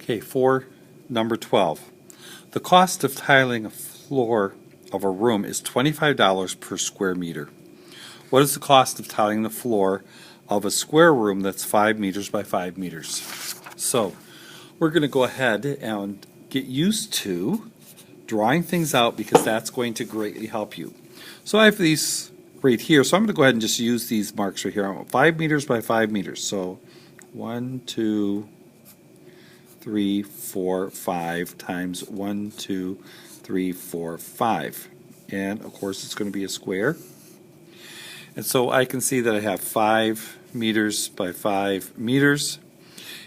Okay, for number 12. The cost of tiling a floor of a room is $25 per square meter. What is the cost of tiling the floor of a square room that's 5 meters by 5 meters? So we're going to go ahead and get used to drawing things out because that's going to greatly help you. So I have these right here, so I'm going to go ahead and just use these marks right here. 5 meters by 5 meters. So 1, 2, 3, 4, 5 times 1, 2, 3, 4, 5. And of course it's going to be a square. And so I can see that I have 5 meters by 5 meters.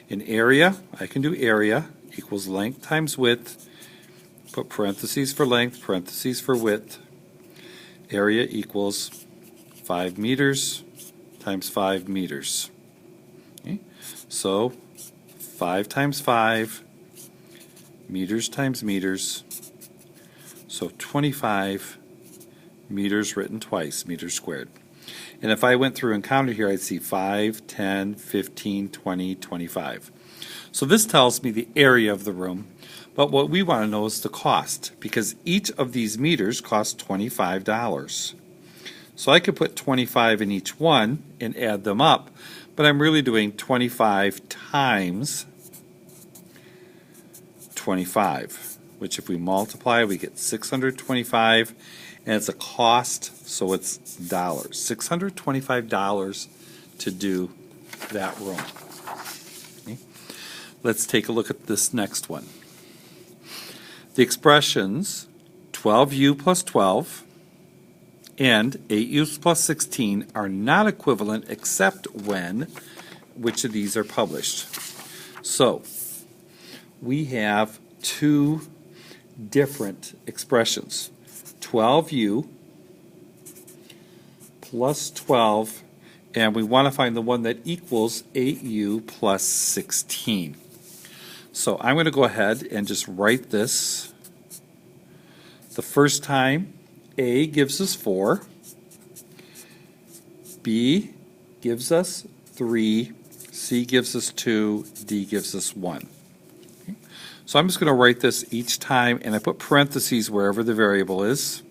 In area, I can do area equals length times width. Put parentheses for length, parentheses for width. Area equals 5 meters times 5 meters. Okay? So 5 times 5, meters times meters, so 25 meters written twice, meters squared. And if I went through and counted here, I'd see 5, 10, 15, 20, 25. So this tells me the area of the room, but what we want to know is the cost, because each of these meters costs $25. So I could put 25 in each one and add them up, but I'm really doing 25 times 25, which if we multiply, we get 625, and it's a cost, so it's dollars. $625 to do that room. Okay. Let's take a look at this next one. The expressions 12u plus 12 and 8u plus 16 are not equivalent except when which of these are published. So we have two different expressions. 12u plus 12, and we want to find the one that equals 8u plus 16. So I'm going to go ahead and just write this. The first time, A gives us 4, B gives us 3, C gives us 2, D gives us 1. Okay. So I'm just going to write this each time, and I put parentheses wherever the variable is.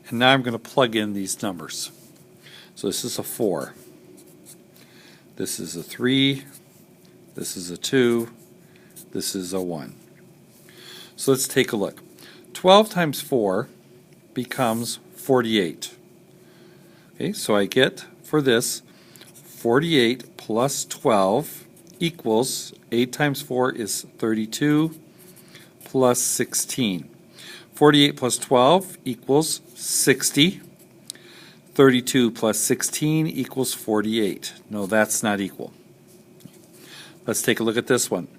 And now I'm going to plug in these numbers. So this is a 4. This is a 3. This is a 2. This is a 1. So let's take a look. 12 times 4 becomes 48. Okay, so I get for this 48 plus 12 equals 8 times 4 is 32 plus 16. 48 plus 12 equals 60. 32 plus 16 equals 48. No, that's not equal. Let's take a look at this one.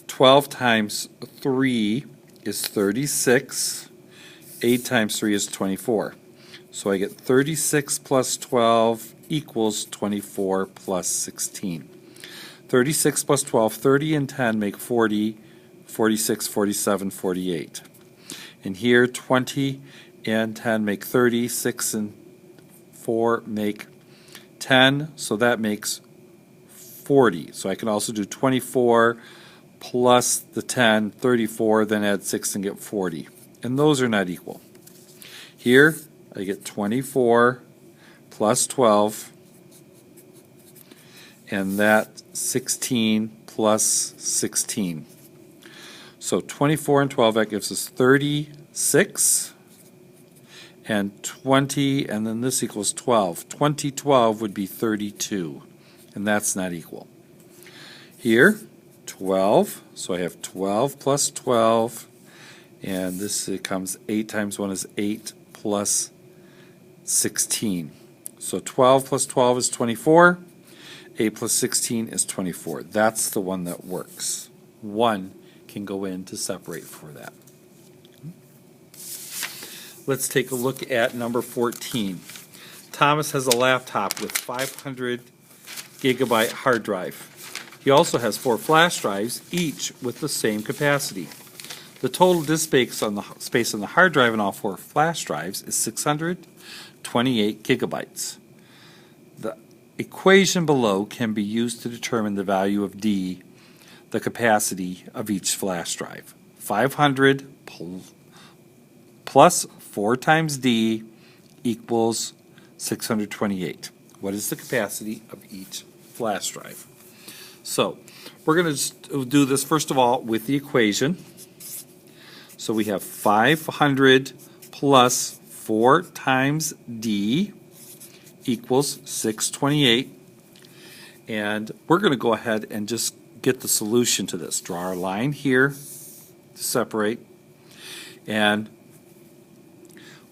12 times 3 is 36. 8 times 3 is 24. So I get 36 plus 12 equals 24 plus 16. 36 plus 12, 30 and 10 make 40, 46, 47, 48. And here 20 and 10 make 30, 6 and 4 make 10, so that makes 40. So I can also do 24 plus the 10, 34, then add 6 and get 40. And those are not equal. Here I get 24 plus 12, and that 16 plus 16. So 24 and 12, that gives us 36, and 20, and then this equals 12. 20, 12 would be 32, and that's not equal. Here, 12, so I have 12 plus 12, and this becomes 8 times 1 is 8 plus 16. So 12 plus 12 is 24, 8 plus 16 is 24. That's the one that works. 1 can go in to separate for that. Let's take a look at number 14. Thomas has a laptop with 500 gigabyte hard drive. He also has 4 flash drives, each with the same capacity. The total disk space on the hard drive in all 4 flash drives is 628 gigabytes. The equation below can be used to determine the value of D, the capacity of each flash drive. 500 plus 4 times D equals 628. What is the capacity of each flash drive? So we're going to do this first of all with the equation. So we have 500 plus 4 times D equals 628. And we're going to go ahead and just get the solution to this. Draw our line here to separate. And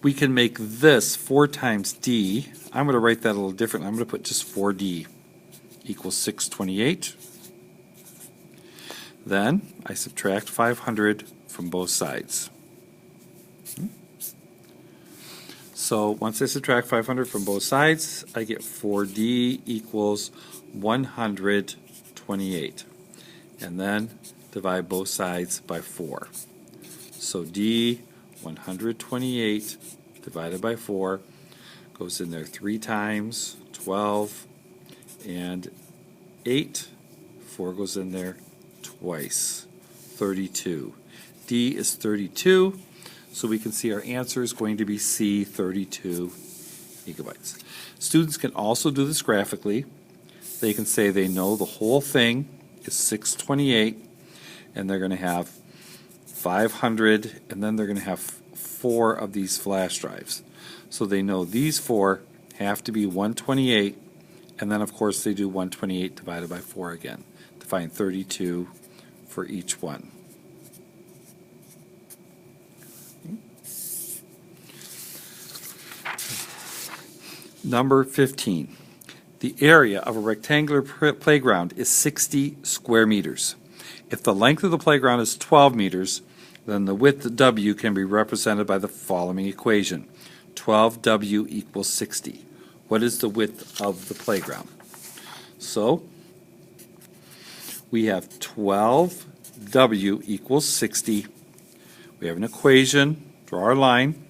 we can make this 4 times D. I'm going to write that a little differently. I'm going to put just 4D equals 628. Then I subtract 500 from both sides. So once I subtract 500 from both sides, I get 4D equals 128. And then divide both sides by 4. So D, 128 divided by 4, goes in there 3 times, 12, and 8. 4 goes in there twice, 32. D is 32, so we can see our answer is going to be C, 32 gigabytes. Students can also do this graphically. They can say they know the whole thing is 628, and they're going to have 500, and then they're going to have 4 of these flash drives. So they know these 4 have to be 128, and then of course they do 128 divided by 4 again to find 32 for each one. Number 15. The area of a rectangular playground is 60 square meters. If the length of the playground is 12 meters, then the width W can be represented by the following equation. 12W equals 60. What is the width of the playground? So we have 12W equals 60. We have an equation. Draw our line.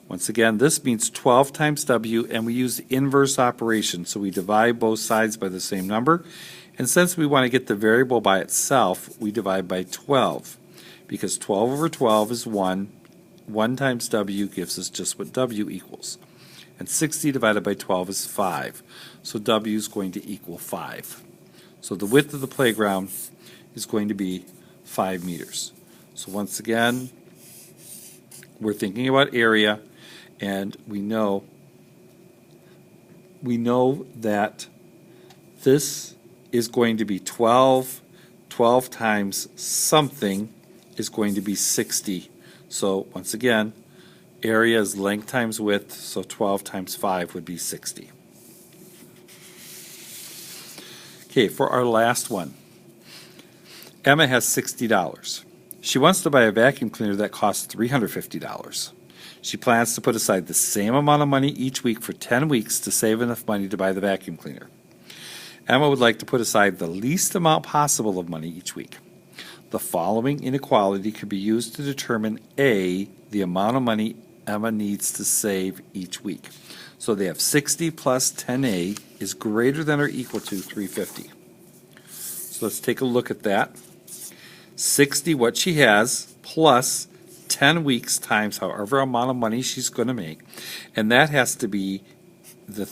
Once again, this means 12 times W, and we use the inverse operation. So we divide both sides by the same number. And since we want to get the variable by itself, we divide by 12. Because 12 over 12 is 1. 1 times W gives us just what W equals. And 60 divided by 12 is 5. So W is going to equal 5. So the width of the playground is going to be 5 meters. So once again, we're thinking about area, and we know that this is going to be 12. 12 times something is going to be 60. So once again, area is length times width, so 12 times 5 would be 60. Okay, for our last one, Emma has $60. She wants to buy a vacuum cleaner that costs $350. She plans to put aside the same amount of money each week for 10 weeks to save enough money to buy the vacuum cleaner. Emma would like to put aside the least amount possible of money each week. The following inequality could be used to determine A, the amount of money Emma needs to save each week. So they have 60 plus 10A is greater than or equal to 350. So let's take a look at that. 60, what she has, plus 10 weeks times however amount of money she's going to make. And that has to be the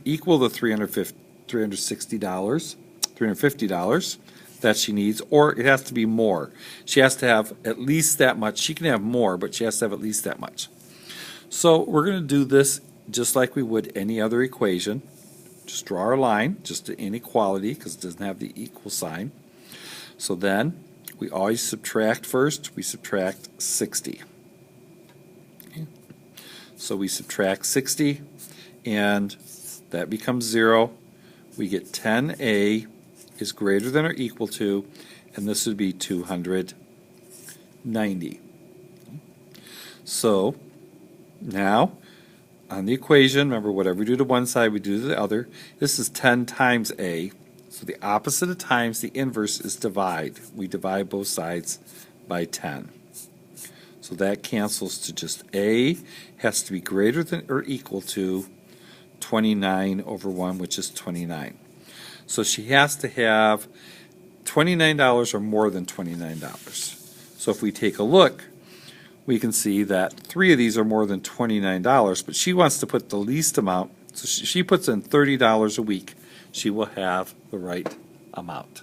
equal the $350 that she needs, or it has to be more. She has to have at least that much. She can have more, but she has to have at least that much. So we're going to do this just like we would any other equation. Just draw our line, just an inequality, because it doesn't have the equal sign. So then we always subtract first. We subtract 60. Okay. So we subtract 60, and that becomes 0. We get 10A is greater than or equal to, and this would be 290. So now on the equation, remember whatever we do to one side we do to the other. This is 10 times A, So the opposite of times, the inverse is divide. We divide both sides by 10. So that cancels to just A has to be greater than or equal to 29 over 1, which is 29. So she has to have $29 or more than $29. So if we take a look, we can see that 3 of these are more than $29, but she wants to put the least amount. So she puts in $30 a week. She will have the right amount.